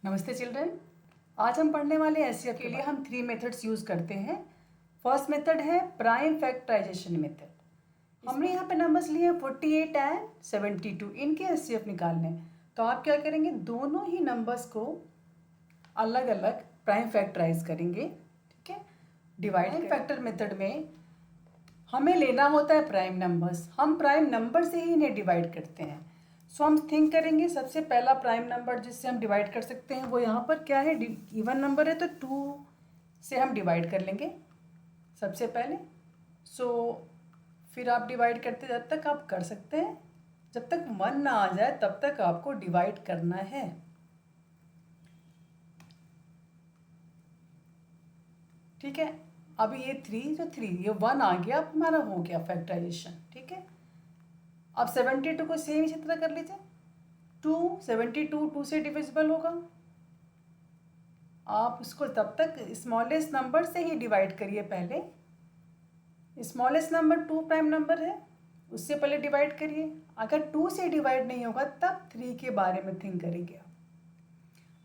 नमस्ते चिल्ड्रन। आज हम पढ़ने वाले एससीएफ के लिए हम 3 मेथड्स यूज़ करते हैं। फर्स्ट मेथड है प्राइम फैक्टराइजेशन मेथड। हमने यहाँ पे नंबर्स लिए हैं 48 एंड 72, इनके एससीएफ निकालने हैं। तो आप क्या करेंगे, दोनों ही नंबर्स को अलग अलग प्राइम फैक्टराइज करेंगे। ठीक है, डिवाइड फैक्टर मेथड में हमें लेना होता है प्राइम नंबर्स, हम प्राइम नंबर से ही इन्हें डिवाइड करते हैं। सो हम थिंक करेंगे सबसे पहला प्राइम नंबर जिससे हम डिवाइड कर सकते हैं वो यहाँ पर क्या है, इवन नंबर है तो 2 से हम डिवाइड कर लेंगे सबसे पहले। सो फिर आप डिवाइड करते जब तक आप कर सकते हैं, जब तक 1 ना आ जाए तब तक आपको डिवाइड करना है। ठीक है, अभी ये 3 ये 1 आ गया, अब हमारा हो गया फैक्टराइजेशन। ठीक है, अब 72 को सेम इसी तरह कर लीजिए। 2 से डिविजिबल होगा, आप इसको तब तक स्मॉलेस्ट नंबर से ही डिवाइड करिए। पहले स्मॉलेस्ट नंबर 2 प्राइम नंबर है, उससे पहले डिवाइड करिए। अगर 2 से डिवाइड नहीं होगा तब 3 के बारे में थिंक करेंगे।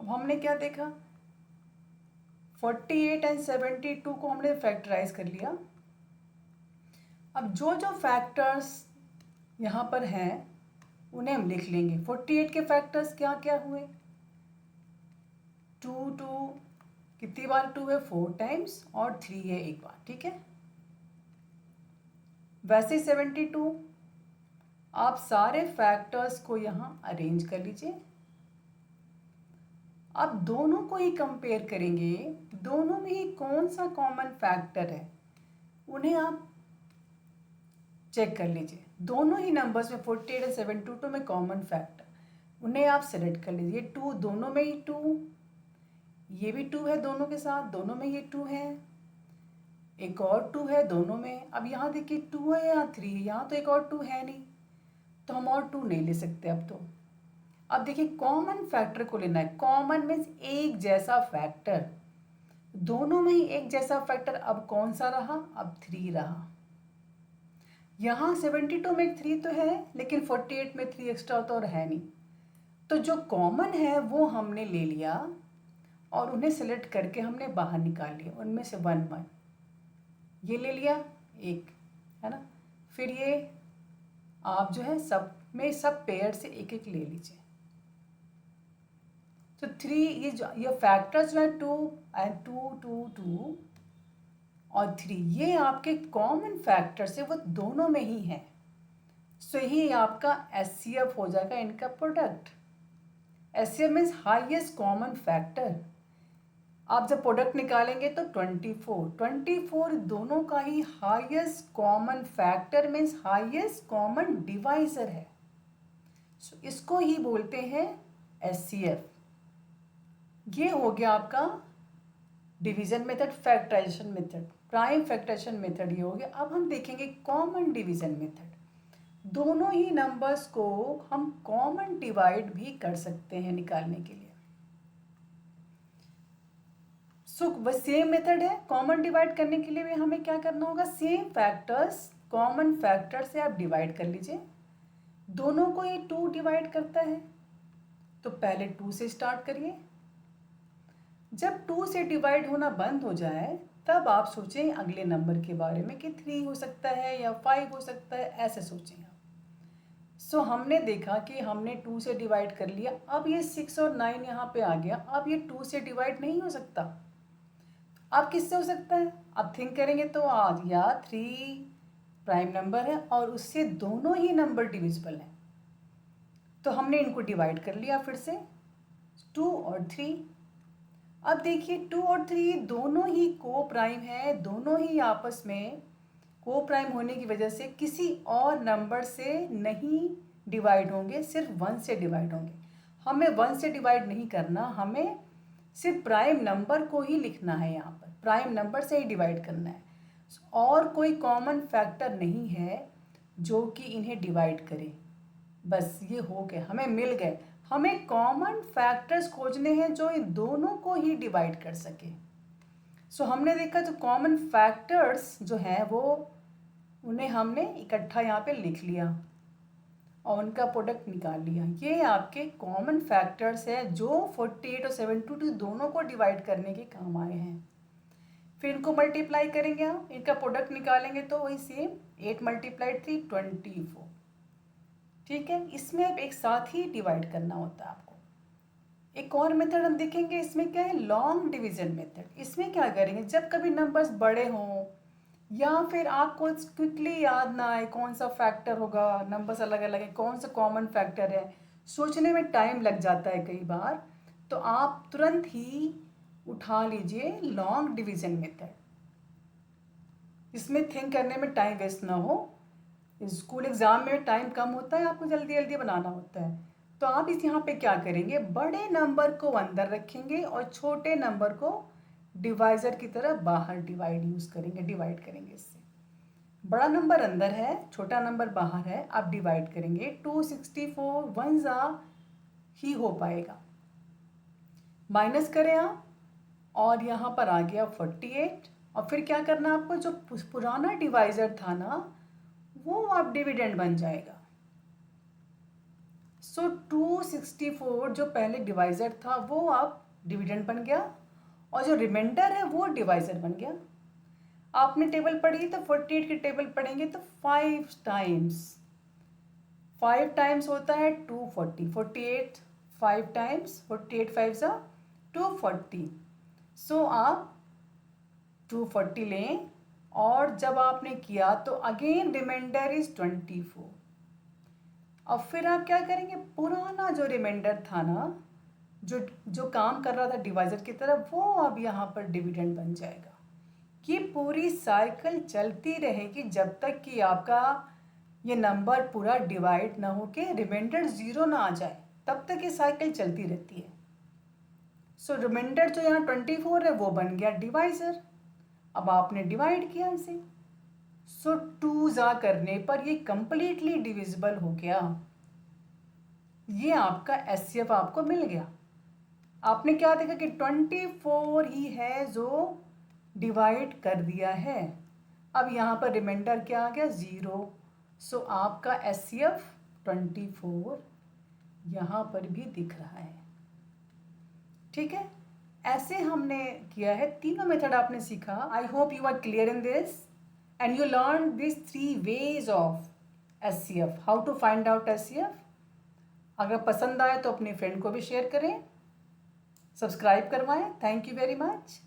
अब हमने क्या देखा, 48 एंड 72 को हमने फैक्टराइज कर लिया। अब जो जो फैक्टर्स यहाँ पर हैं उन्हें हम लिख लेंगे। 48 के फैक्टर्स क्या क्या हुए, 2 कितनी बार 2 है, 4 टाइम्स, और 3 है 1 बार। ठीक है, वैसे 72 आप सारे फैक्टर्स को यहाँ अरेंज कर लीजिए। अब दोनों को ही कंपेयर करेंगे, दोनों में ही कौन सा कॉमन फैक्टर है उन्हें आप चेक कर लीजिए। दोनों ही नंबर्स में 48 और 72 में कॉमन फैक्टर, उन्हें आप सेलेक्ट कर लीजिए। 2 दोनों में ही 2, ये भी 2 है दोनों के साथ, दोनों में ये 2 है, एक और 2 है दोनों में। अब यहाँ देखिए 2 है, यहाँ 3 है, यहाँ तो एक और 2 है नहीं, तो हम और 2 नहीं ले सकते अब तो। अब देखिए कॉमन फैक्टर को लेना है। कॉमन मीन्स एक जैसा फैक्टर, दोनों में ही एक जैसा फैक्टर। अब कौन सा रहा, अब 3 रहा। यहाँ 72 में 3 तो है, लेकिन 48 में 3 एक्स्ट्रा तो और है नहीं, तो जो कॉमन है वो हमने ले लिया और उन्हें सेलेक्ट करके हमने बाहर निकाल लिया। उनमें से 1 ये ले लिया, एक है ना। फिर ये आप जो है सब में सब पेयर से एक एक ले लीजिए। तो 3 ये फैक्टर्स जो है 2 एंड 2 और 3, ये आपके कॉमन फैक्टर्स है, वो दोनों में ही है। सो ये आपका एचसीएफ हो जाएगा इनका product. HCF means highest common factor. आप जब प्रोडक्ट निकालेंगे तो 24 दोनों का ही highest common factor means highest common divisor है। सो इसको ही बोलते हैं एचसीएफ। ये हो गया आपका division method, factorization method, prime factorization method ये हो गया। अब हम देखेंगे कॉमन डिवीजन मेथड। दोनों ही नंबर्स को हम कॉमन डिवाइड भी कर सकते हैं निकालने के लिए। सो वह सेम मेथड है। कॉमन डिवाइड करने के लिए भी हमें क्या करना होगा, सेम फैक्टर्स कॉमन फैक्टर से आप डिवाइड कर लीजिए। दोनों को ये 2 डिवाइड करता है, तो पहले 2 से स्टार्ट करिए। जब 2 से डिवाइड होना बंद हो जाए तब आप सोचें अगले नंबर के बारे में कि 3 हो सकता है या 5 हो सकता है, ऐसे सोचें आप। सो हमने देखा कि हमने 2 से डिवाइड कर लिया। अब ये 6 और 9 यहाँ पे आ गया, अब ये 2 से डिवाइड नहीं हो सकता। अब किससे हो सकता है, अब थिंक करेंगे तो आज या 3 प्राइम नंबर है और उससे दोनों ही नंबर डिविजिबल हैं, तो हमने इनको डिवाइड कर लिया फिर से 2 और 3। अब देखिए 2 और 3 दोनों ही को प्राइम है, दोनों ही आपस में को प्राइम होने की वजह से किसी और नंबर से नहीं डिवाइड होंगे, सिर्फ 1 से डिवाइड होंगे। हमें 1 से डिवाइड नहीं करना, हमें सिर्फ प्राइम नंबर को ही लिखना है, यहाँ पर प्राइम नंबर से ही डिवाइड करना है। और कोई कॉमन फैक्टर नहीं है जो कि इन्हें डिवाइड करे। बस ये हो गए, हमें मिल गए। हमें कॉमन फैक्टर्स खोजने हैं जो इन दोनों को ही डिवाइड कर सके। सो हमने देखा जो कॉमन फैक्टर्स जो हैं वो उन्हें हमने इकट्ठा यहाँ पे लिख लिया। और उनका प्रोडक्ट निकाल लिया। ये आपके कॉमन फैक्टर्स है जो 48 और 72 दोनों को डिवाइड करने के काम आए हैं। फिर इनको मल्टीप्लाई करेंगे आप, इनका प्रोडक्ट निकालेंगे तो वही सेम 8 × 3 24। ठीक है, इसमें अब एक साथ ही डिवाइड करना होता है आपको। एक और मेथड हम देखेंगे, इसमें क्या है, लॉन्ग डिवीजन मेथड। इसमें क्या करेंगे, जब कभी नंबर्स बड़े हों या फिर आपको क्विकली याद ना आए कौन सा फैक्टर होगा, नंबर्स अलग अलग है, कौन सा कॉमन फैक्टर है, सोचने में टाइम लग जाता है कई बार, तो आप तुरंत ही उठा लीजिए लॉन्ग डिवीजन मेथड। इसमें थिंक करने में टाइम वेस्ट ना हो। स्कूल एग्ज़ाम में टाइम कम होता है, आपको जल्दी जल्दी बनाना होता है, तो आप इस यहाँ पे क्या करेंगे, बड़े नंबर को अंदर रखेंगे और छोटे नंबर को डिवाइज़र की तरह बाहर डिवाइड करेंगे इससे। बड़ा नंबर अंदर है, छोटा नंबर बाहर है, आप डिवाइड करेंगे 264 वन ज़ा ही हो पाएगा। माइनस करें आप और यहाँ पर आ गया 48, और फिर क्या करना आपको, जो पुराना डिवाइज़र था ना वो आप डिविडेंड बन जाएगा। सो 264 जो पहले डिवाइज़र था वो अब डिविडेंड बन गया, और जो रिमाइंडर है वो डिवाइज़र बन गया। आपने टेबल पढ़ी तो 48 की टेबल पढ़ेंगे तो 5 टाइम्स होता है 240, 48 5 टाइम्स 48 5 सा 240। सो आप 240 लें, और जब आपने किया तो अगेन रिमाइंडर इज 24। अब फिर आप क्या करेंगे, पुराना जो रिमाइंडर था ना, जो काम कर रहा था डिवाइज़र की तरह, वो अब यहाँ पर डिविडेंड बन जाएगा। ये पूरी साइकिल चलती रहेगी जब तक कि आपका ये नंबर पूरा डिवाइड ना हो के रिमाइंडर 0 ना आ जाए, तब तक ये साइकिल चलती रहती है। सो रिमाइंडर जो यहाँ 24 है वो बन गया डिवाइज़र, अब आपने डिवाइड किया इसे। सो 2 ज़ा करने पर ये कंप्लीटली डिविजिबल हो गया। ये आपका एचसीएफ आपको मिल गया। आपने क्या देखा कि 24 ही है जो डिवाइड कर दिया है। अब यहाँ पर रिमाइंडर क्या आ गया, 0। सो आपका एचसीएफ 24 यहाँ पर भी दिख रहा है। ठीक है, ऐसे हमने किया है, तीनों मेथड आपने सीखा। I hope you are clear in this and you learn these 3 ways of SCF, how to find out SCF। अगर पसंद आए तो अपने फ्रेंड को भी शेयर करें, सब्सक्राइब करवाएं। Thank you very much.